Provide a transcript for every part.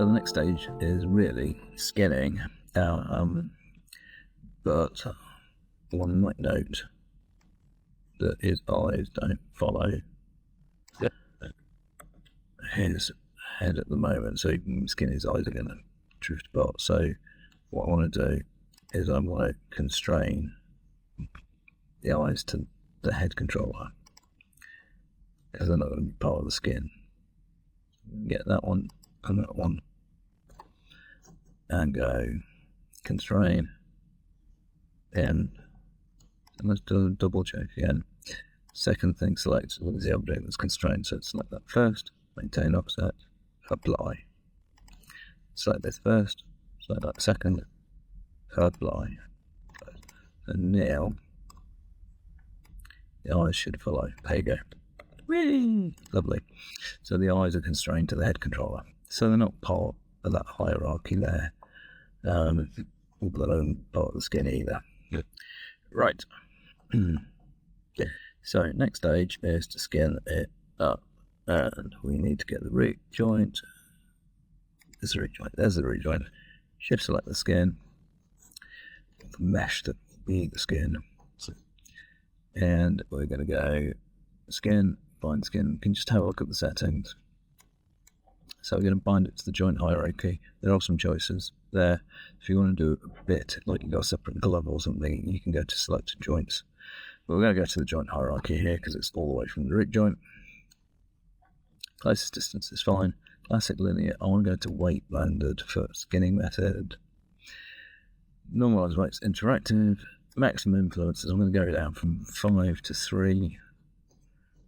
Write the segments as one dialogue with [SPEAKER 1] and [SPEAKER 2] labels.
[SPEAKER 1] So the next stage is really skinning. But one might note that his eyes don't follow his head at the moment, so you can skin his eyes are going to drift apart. So what I want to do is I want to constrain the eyes to the head controller, because they're not going to be part of the skin. Get that one and that one, and go constrain, and let's do a double check again. Second thing, select what is the object that's constrained. So select that first, maintain offset, apply. Select this first, select that second, apply. And now the eyes should follow. There you go. Whee! Lovely. So the eyes are constrained to the head controller. So they're not part of that hierarchy there. Let alone part of the skin either. Good. Right. So next stage is to skin it up. And we need to get the root joint. There's the root joint. There's the root joint. Shift select the skin. The mesh to be the skin. And we're going to go skin, bind skin. You can just have a look at the settings. So we're going to bind it to the joint hierarchy. There are some choices there. If you want to do a bit, like you've got a separate glove or something, you can go to select joints. But we're going to go to the joint hierarchy here because it's all the way from the root joint. Closest distance is fine. Classic linear. I want to go to weight blended for skinning method. Normalized weights interactive. Maximum influences. I'm going to go down from 5 to 3.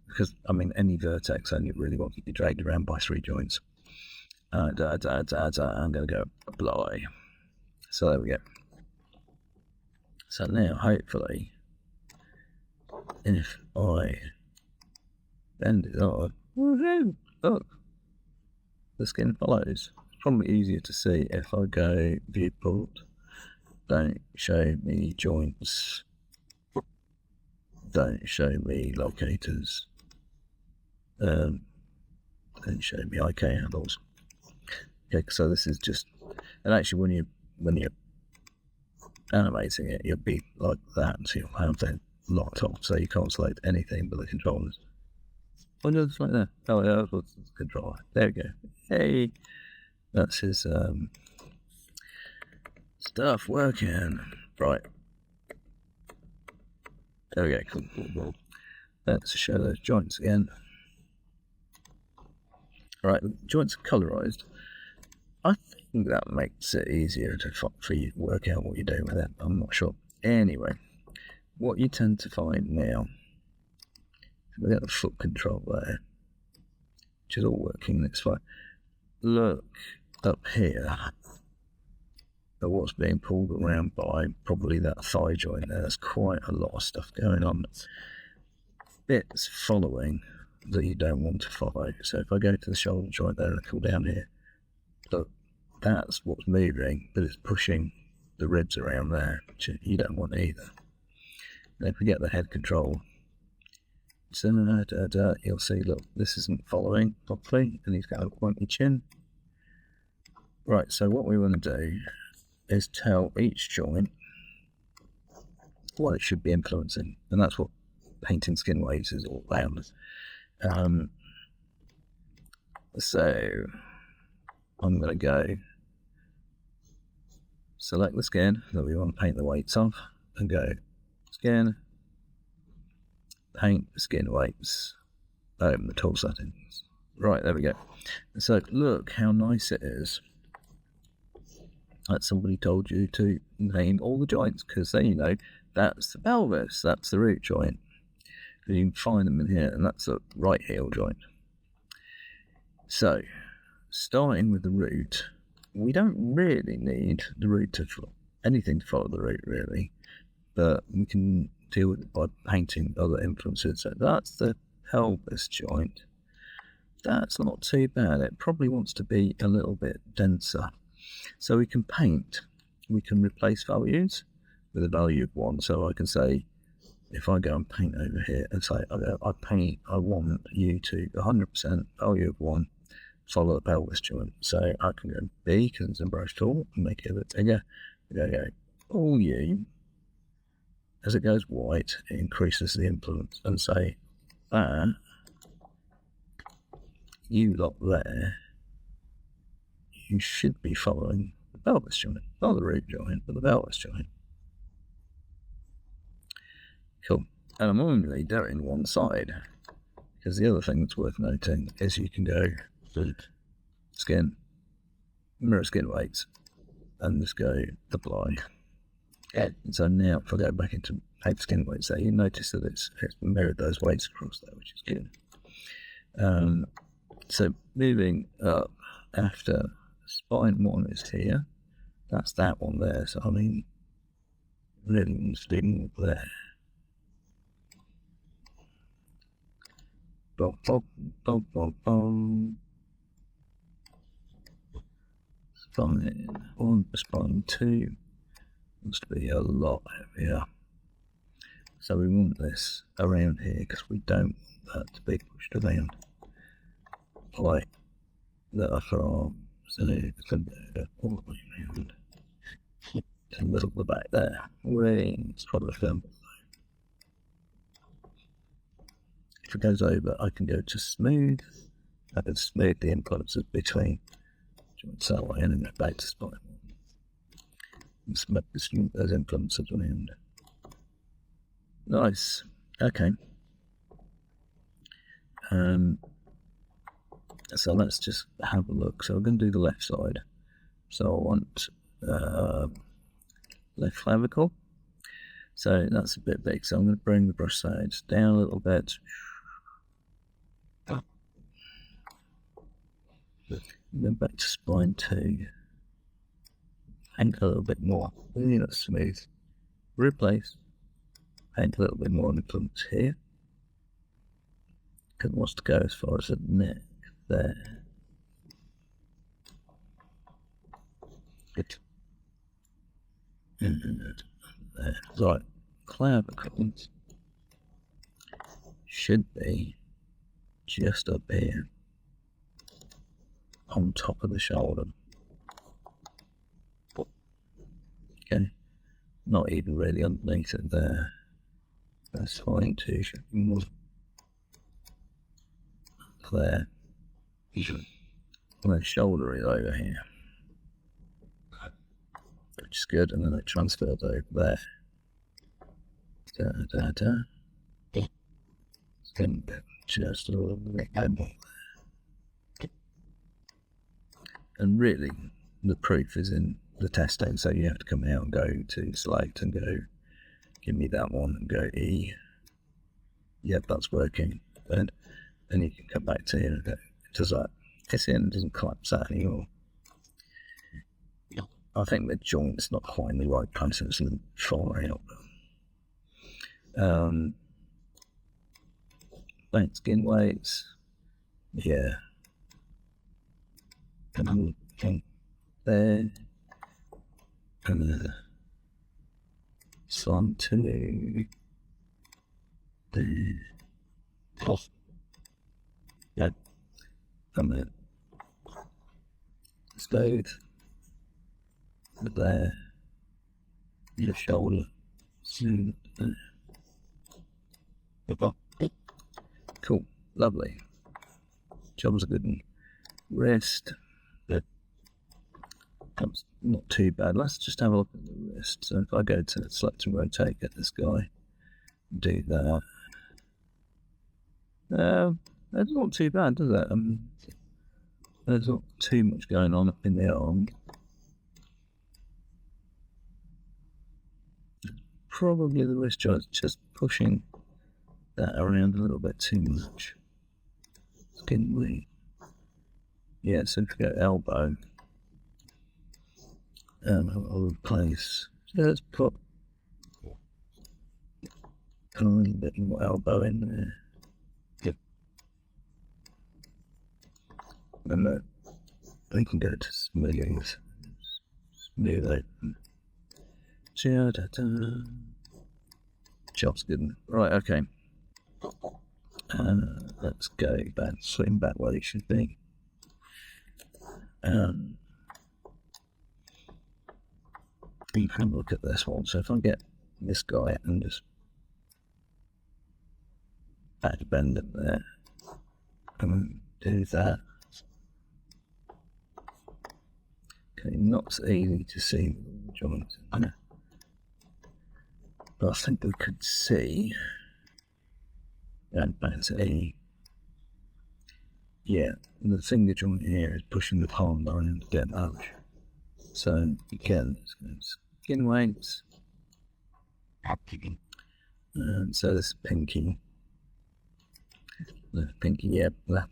[SPEAKER 1] Because, I mean, any vertex only really wants to be dragged around by 3 joints. I'm going to go apply. So there we go. So now, hopefully, if I bend it up, woohoo! Look, the skin follows. It's probably easier to see if I go viewport. Don't show me joints. Don't show me locators. Don't show me IK handles. Okay, so this is just, and actually when you're animating it, you'll be like that, so you'll have that locked off, so you can't select anything but the controllers. Oh no, it's like that. Oh yeah, that's what's the controller. There we go. Hey, that's his stuff working. Right. There we go. Cool. Let's show those joints again. Right, joints are colorized. I think that makes it easier for you to work out what you're doing with it. I'm not sure. Anyway, what you tend to find now, we got the foot control there, which is all working this fine. Look up here at what's being pulled around by probably that thigh joint there. There's quite a lot of stuff going on. Bits following that you don't want to follow. So if I go to the shoulder joint there and I pull down here, look, that's what's moving, but it's pushing the ribs around there, which you don't want either. And if we get the head control, so you'll see, look, this isn't following properly, and he's got a pointy chin. Right, so what we want to do is tell each joint what it should be influencing, and that's what painting skin waves is all about. So I'm going to go select the skin that we want to paint the weights of, and go skin, paint the skin weights, open the tool settings. Right, there we go. So look how nice it is that somebody told you to name all the joints, because then you know that's the pelvis, that's the root joint. You can find them in here, and that's the right heel joint. So, starting with the root, we don't really need the root to anything to follow the root really, but we can deal with it by painting other influences. So that's the pelvis joint. That's not too bad. It probably wants to be a little bit denser. So we can paint. We can replace values with a value of 1. So I can say, if I go and paint over here and say, I want you to 100% value of 1, follow the pelvis joint. So I can go B because it's a brush tool and make it a bit bigger. Go all U. As it goes white, it increases the influence, and say that you lot there, you should be following the pelvis joint, not the root joint, but the pelvis joint. Cool. And I'm only doing one side, because the other thing that's worth noting is you can go skin, mirror skin weights, and just go apply. And so now if I go back into paper skin weights there, you notice that it's mirrored those weights across there, which is good. So moving up after spine 1 is here, that's that one there. So I mean, really interesting there. Boom, boom, boom, boom, boom. Spine 1, spine 2 must be a lot heavier. So we want this around here because we don't want that to be pushed around like the upper arm. So it's going to go all the way around to the middle of the back there. It's probably film. If it goes over, I can go to smooth. I can smooth the influences between joints that way and then go back to spine 1. And smooth those influences around. Nice. Okay. So let's just have a look. So we're going to do the left side. So I want left clavicle. So that's a bit big. So I'm going to bring the brush sides down a little bit. Then back to spine 2. Paint a little bit more. Really not smooth. Replace. Paint a little bit more influence here. Because it wants to go as far as the neck there. Good. And there. Right. Clavicles should be just up here on top of the shoulder. Okay. Not even really underneath it there. That's fine too. Should be more there. And the shoulder is over here, which is good, and then it transfers over there. Just a little bit more. And really, the proof is in the testing, so you have to come out and go to select and go, give me that one, and go E. Yep, that's working. And then you can come back to here and go, does that this in, doesn't collapse that anymore. I think the joint's not quite in the right place, so it's a little far out. Back skin weights. Yeah. And there. And slime 2. There. Off. Yeah. And then smooth. There. Your shoulder. Smooth. There. Cool. Lovely. Job's a good one. Wrist. That's not too bad. Let's just have a look at the wrist. So if I go to select and rotate, get this guy, do that. That's not too bad, does it? There's not too much going on up in the arm. Probably the wrist joint is just pushing that around a little bit too much. Skin weight. Yeah, so if we go elbow, I'll replace. Just put a little bit more elbow in there. Yep. And then we can go to smooth. Smooth open. Job's good. Right, okay. Let's go back, swing back where it should be. You can look at this one. So if I get this guy and just back bend it there and do that. Okay, not so easy to see the joints, but I think we could see that that's the finger joint here is pushing the palm down into the notch. So again, it's going to skin weights. And so this pinky, left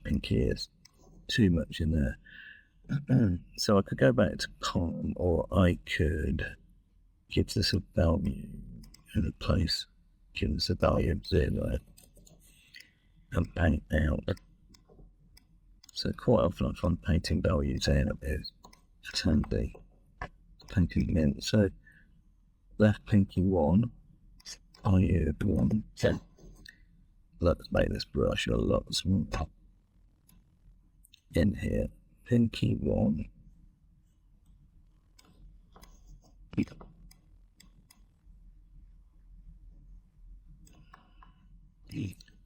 [SPEAKER 1] pinky is too much in there. So I could go back to palm, or I could give this a value in a place, give this a value of 0 and paint out. So quite often I find painting values out is handy. Painting them in. So left pinky 1, value of 1. Let's make this brush a lot smaller. In here, pinky 1.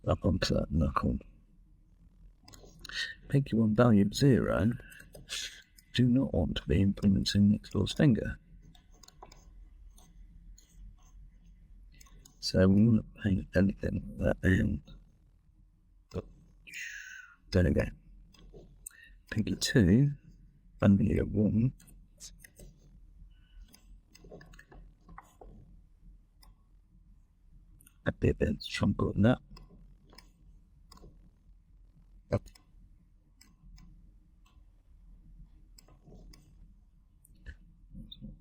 [SPEAKER 1] Up onto that knuckle. Pinky 1 value of 0. Do not want to be influencing next door's finger. So we want to paint anything like that and there we go. Pinky 2, value of 1. A bit stronger than that.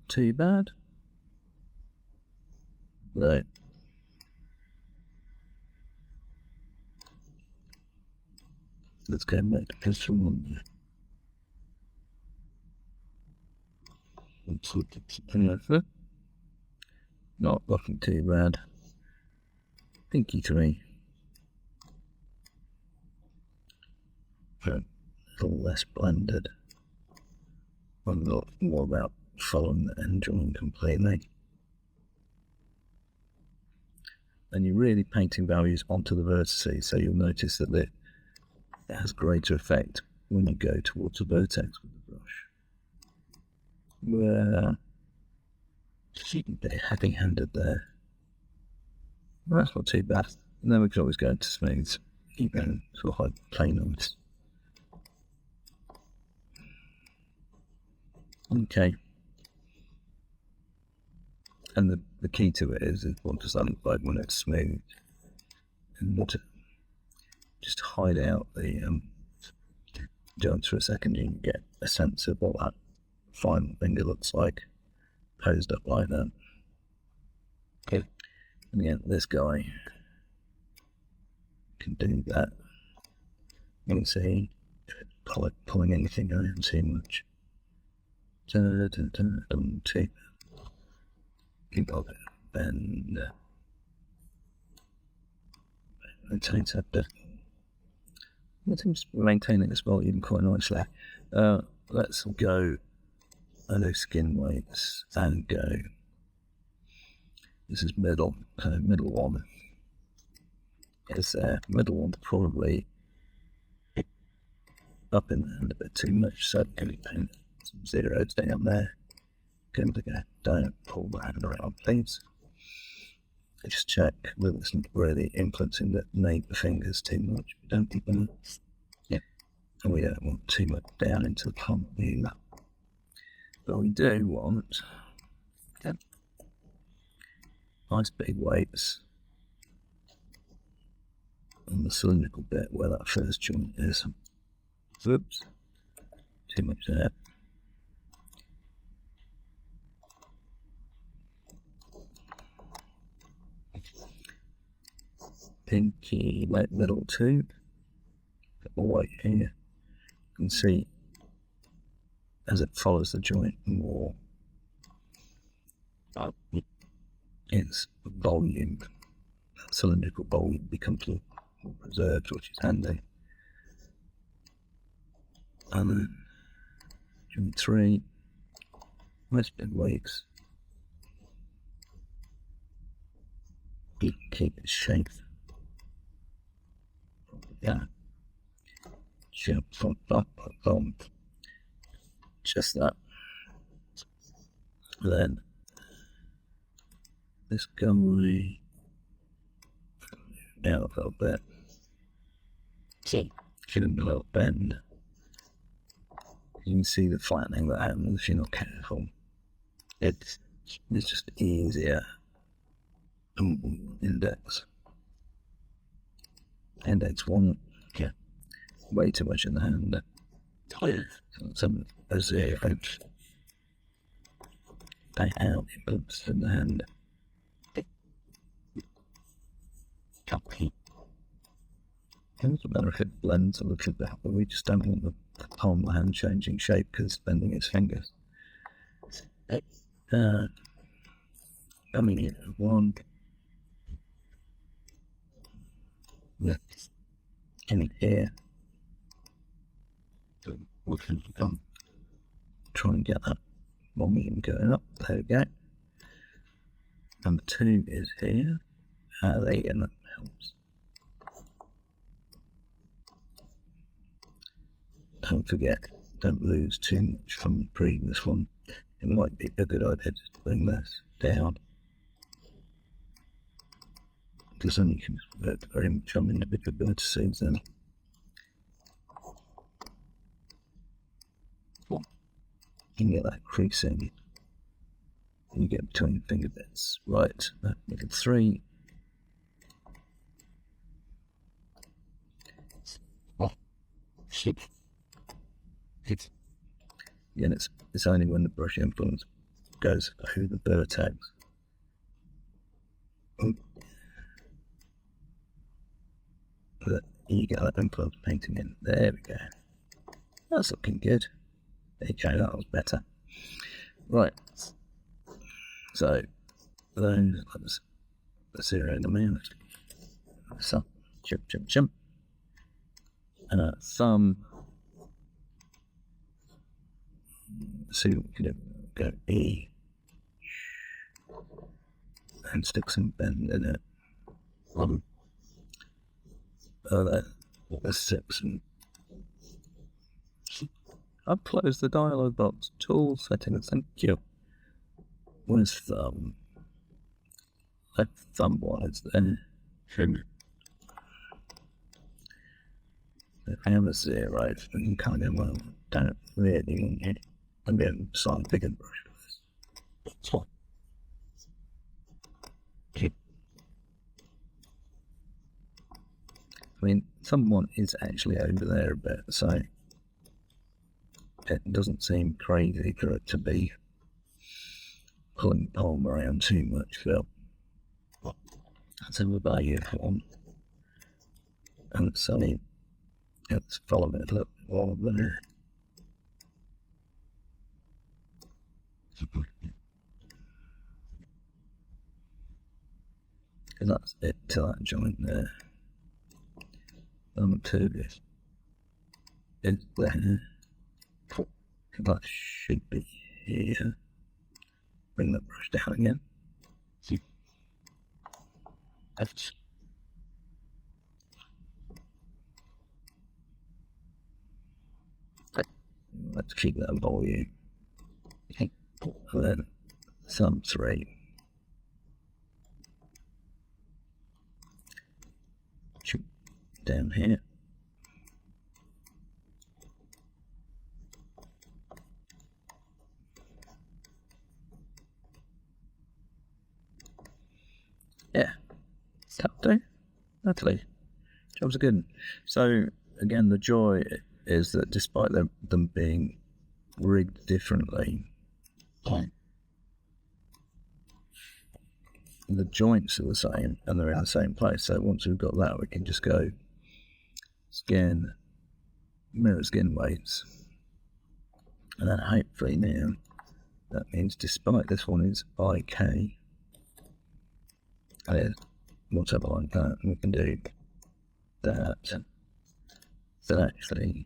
[SPEAKER 1] Too bad. Right. Let's go back to pistol 1. Not looking too bad. Pinky 3. A little less blended. A lot more about following the end joint completely. And you're really painting values onto the vertices, so you'll notice that it has greater effect when you go towards the vertex with the brush. Where a bit heavy-handed there. Well, that's not too bad. And then we can always go into smooths, even sort of like plain lines. Okay. And the key to it is what does that look like when it's smooth? And just hide out the joints for a second, you can get a sense of what that final finger looks like, posed up like that. Okay. And again, this guy can do that. You can see pulling anything around too much. Keep up it, and rotate that bit. It seems to be maintaining this volume quite nicely. Let's go and do skin weights and go. This is middle one. Is there? Middle one probably up in the hand a bit too much, so I'm going to paint some zeros down there. Going to go, don't pull the hand around, please. Just check whether it's not really influencing the neighbour fingers too much. We don't need them. Yeah. And we don't want too much down into the palm either. But we do want nice big weights on the cylindrical bit where that first joint is. Oops. Too much there. Pinky, like middle 2. Bit more weight here. You can see as it follows the joint more, its volume, cylindrical volume becomes more preserved, which is handy. And and 3. Where's big weights? Keep its shape. Yeah. Jump from bump. Just that. Then this guy out a little bit. Give him a little bend. You can see the flattening that happens if you're not careful. It's just easier. Index 1. Yeah. Way too much in the hand. Some zero. They have implements in the hand. Copy. It doesn't matter if it blends or looks like that, but we just don't want the palm of the hand changing shape because it's bending its fingers. Coming in 1. In here. We can try and get that momentum going up. There we go. Number 2 is here. There you go, that helps. Don't forget, don't lose too much from the previous one. It might be a good idea to bring this down. Because then you can work very much on individual vertices then. You can get that creasing you get between finger bits. Right, make it 3. Again, it's only when the brush influence goes through the vertex. That you get that influence painting in. There we go. That's looking good. There you go, that was better. Right. So, let's 0 them in. So, jump. Thumb. See what we can do. Go E. And stick some bend in it. There's 6. I've closed the dialog box. Tool settings, thank you. Where's thumb? Left thumb wise then. The hammer 0, you can kind of well, don't really want it. I'm going to slightly bigger brush for this. That's what. I mean, someone is actually over there a bit, so it doesn't seem crazy for it to be pulling palm around too much, Phil. That's a value of 1. And so let's follow it a little more there. And that's it to that joint there. Number 2 is there. That should be here. Bring the brush down again. Let's keep that volume. And then thumb 3. Down here. Yeah, that'll do. Naturally, jobs are good. So again, the joy is that despite them being rigged differently, the joints are the same and they're in the same place. So once we've got that, we can just go skin, mirror skin weights, and then hopefully now that means despite this one is IK, whatever like that, we can do that. So actually,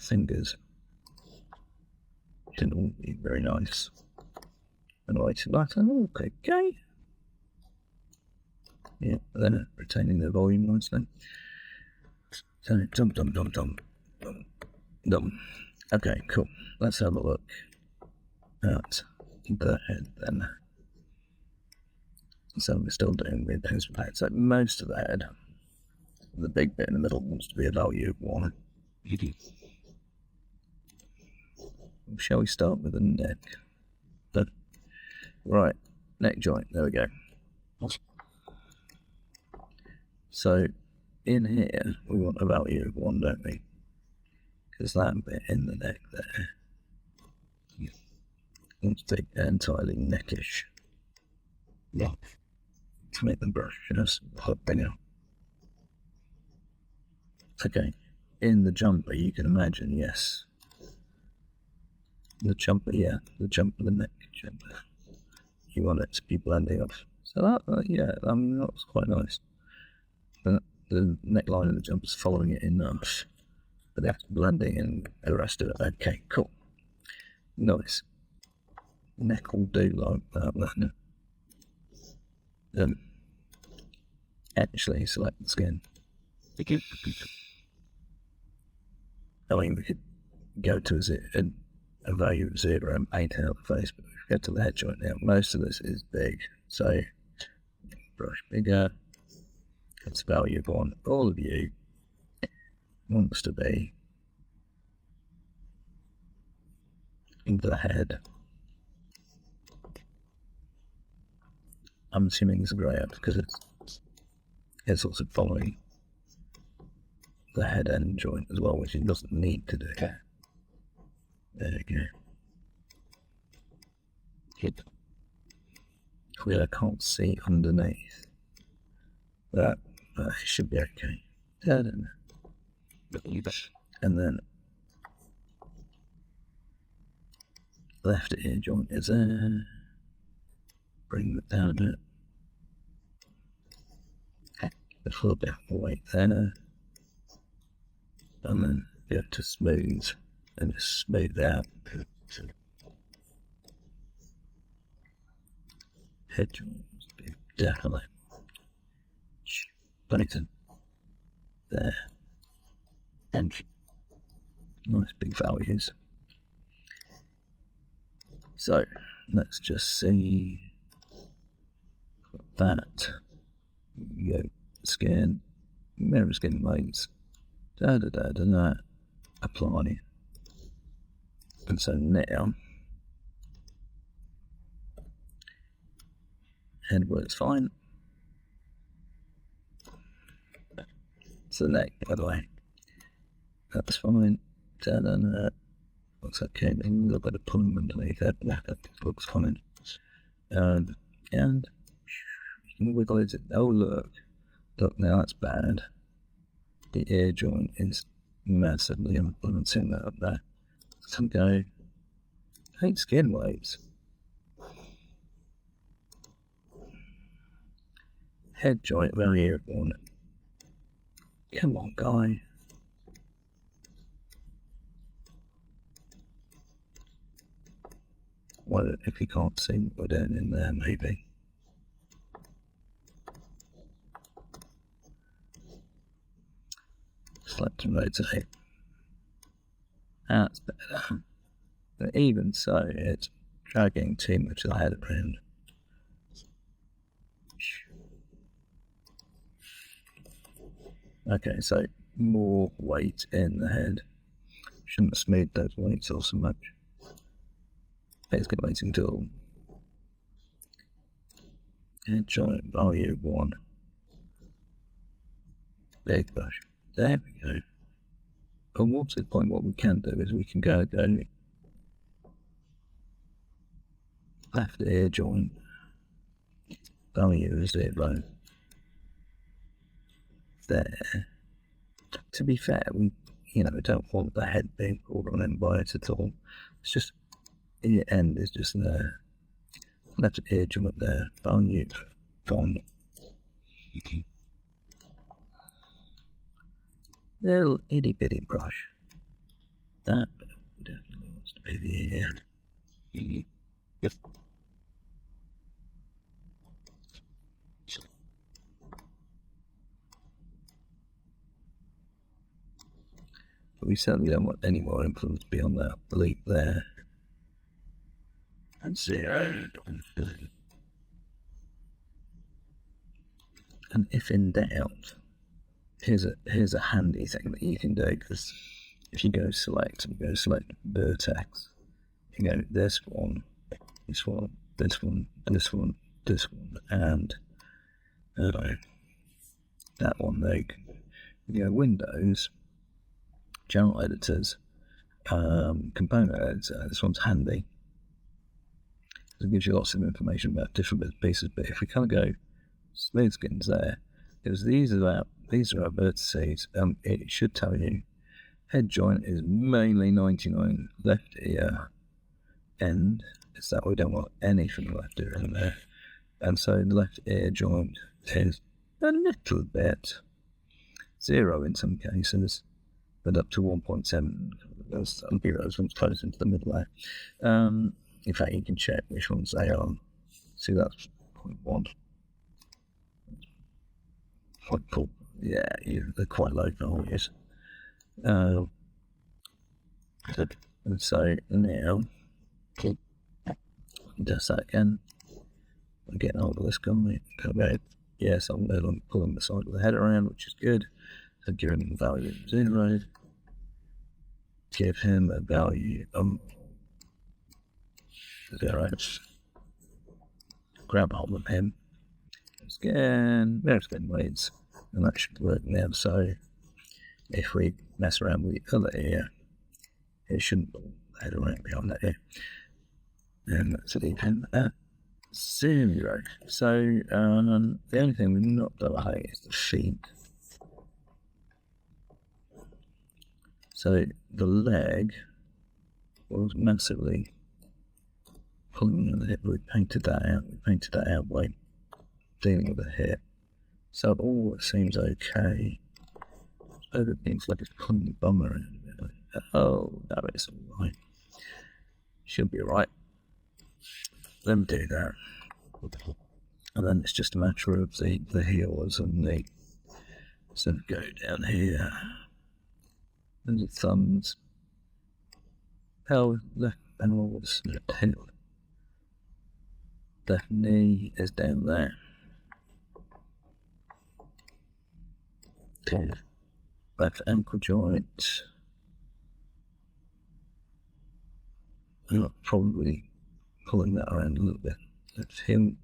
[SPEAKER 1] fingers didn't all be very nice. And lighting button, okay. Yeah, then retaining the volume nicely. So dum dum dum dum dum dum. Okay, cool. Let's have a look at the head then. So we're still doing with those pads. So most of the head, the big bit in the middle wants to be a value of 1. Shall we start with the neck? Right, neck joint, there we go. So in here we want a value of 1, don't we? Because that bit in the neck there wants to be entirely neckish. Yeah. To make the brush just pop bigger. Okay, in the jumper you can imagine, yes. The jumper, yeah, the jumper, the neck jumper. You want it to be blending off. So that, yeah, I mean, that was quite nice. But the neckline of the jumper's following it enough. But that's blending and the rest of it. Okay, cool. Nice. Neck will do like that then. Actually, select the skin. I mean, we could go to a value of 0 and paint out the face, but if we get to the head joint now, most of this is big. So, brush bigger. It's a value of 1. All of you wants to be in the head. I'm assuming it's grey out because it's also following the head end joint as well, which it doesn't need to do. Okay. There we go. Hit. Clearly I can't see underneath. That should be okay. And then left ear joint is there. Bring that down a bit. A little bit of weight there. And then go to smooth and just smooth out. Head joint, definitely. Bunnington. There. And nice big values. So let's just see that. Go skin, mirror skin weights, apply. And so now head works fine. So neck, by the way, that's fine. Looks okay. A little bit of pulling underneath it, but that looks fine. And you can wiggle it. Oh look now that's bad. The ear joint is massively influencing that up there. Some go. I hate skin waves. Head joint, very ear one. Come on, guy. Well, if you can't see what we're doing in there, maybe. Select and rotate. That's better. But even so, it's dragging too much of the head around. Okay, so more weight in the head. Shouldn't have smoothed those weights off so much. Excavating tool. Head joint value 1. Big brush. There we go. And what's the point? What we can do is we can go left ear joint. Value is 0. There. To be fair, we don't want the head being pulled on in by it at all. It's just the end is just there. Left ear joint there. Value fine. Little itty bitty brush. That definitely wants to Yeah. But we certainly don't want any more influence beyond that leap there. And 0. And if in doubt, here's a handy thing that you can do, because if you go select vertex, you go this one, this one, this one, this one, this one, and that one there. You go Windows, General Editors, Component Editor. This one's handy. It gives you lots of information about different bits and pieces. But if we kind of go smooth skins there, because these are our vertices, it should tell you head joint is mainly 99 left ear end. It's that we don't want anything left ear in there. And so the left ear joint is a little bit 0 in some cases, but up to 1.7. Those ones close into the middle there. In fact, you can check which ones they are. See, that's 0.1. 0.4. Yeah, they're quite low values. And so now, does that again. I'm getting hold of this guy. Okay. Yes, I'm pulling the side of the head around, which is good. So give him the value of 0. Give him a value 0. Grab hold of him. Scan. There's good weights. And that should work now. So if we mess around with the other ear, it shouldn't head around beyond that ear. And let's leave him at 0. So the only thing we've not done away is the feet. So the leg was massively pulling on the hip. We painted that out by dealing with the hip. So all seems okay. So it seems like it's pulling the bum around a bit. Oh, no, it's alright. Should be alright. Let me do that. And then it's just a matter of the heels and the sort of go down here. And the thumbs. Left pelvis, left knee is down there. Left ankle joint. I'm probably pulling that around a little bit. Left heel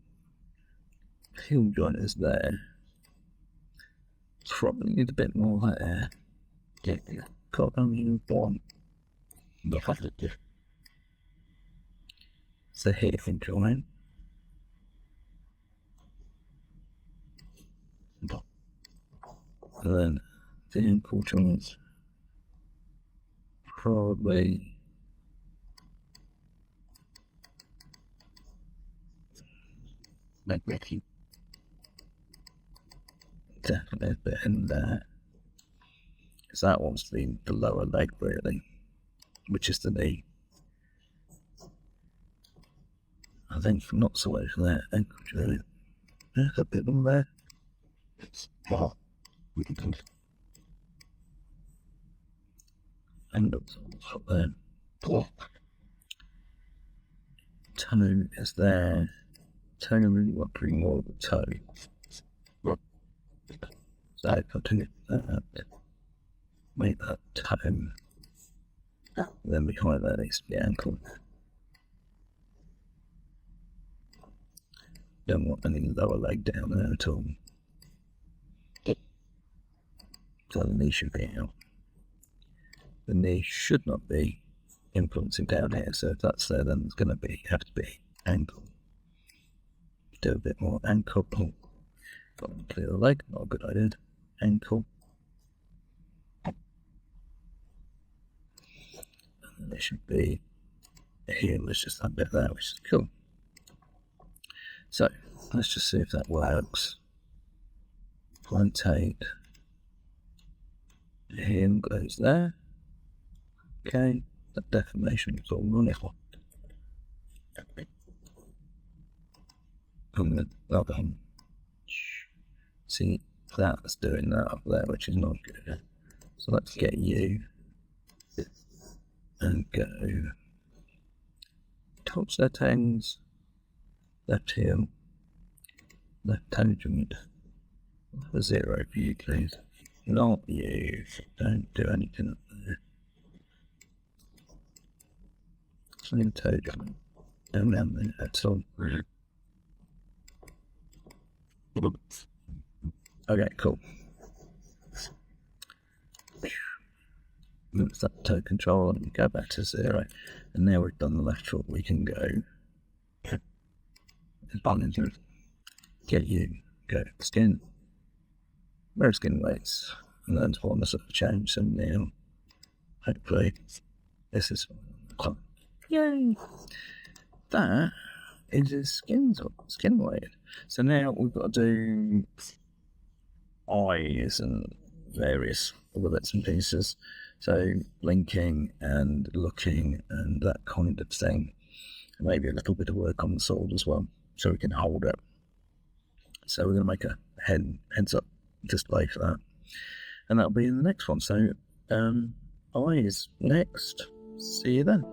[SPEAKER 1] joint is there. Probably need a bit more there. Got only one. It's the hip joint. And then the ankle joints. Probably definitely a bit in there. Because that one's the lower leg, really, which is the knee. I think not so much for that ankle joint. There's a bit on there. We can do. And up there. Toe is there. Toe really want to bring more of the toe. So I continue that. Make that toe. Then behind that needs to be ankle. Don't want any lower leg down there at all. So the knee should be out. The knee should not be influencing down here, so if that's there, then it's going to have to be ankle. Do a bit more ankle. Got to clear the leg, not a good idea. Ankle. And then there should be a heel, there's just that bit there, which is cool. So let's just see if that works. Plantate. The heel goes there. Okay, That deformation is all running. See, that's doing that up there, which is not good. So let's get you and go top settings, left heel, left tangent, for 0 for you, please. Not you. Don't do anything up there. Slim tangent. Down there, that's all. Okay, cool. Move that toe control and go back to 0. And now we've done the left foot, we can go get you, go skin, mirror skin weights, and then form a sort of change. So now, hopefully, this is fine. Yay! That is his skin weight. So now we've got to do eyes and various other bits and pieces. So blinking and looking and that kind of thing. Maybe a little bit of work on the sword as well, so we can hold it. So we're going to make a heads up display for that, and that'll be in the next one. So eyes next. See you then.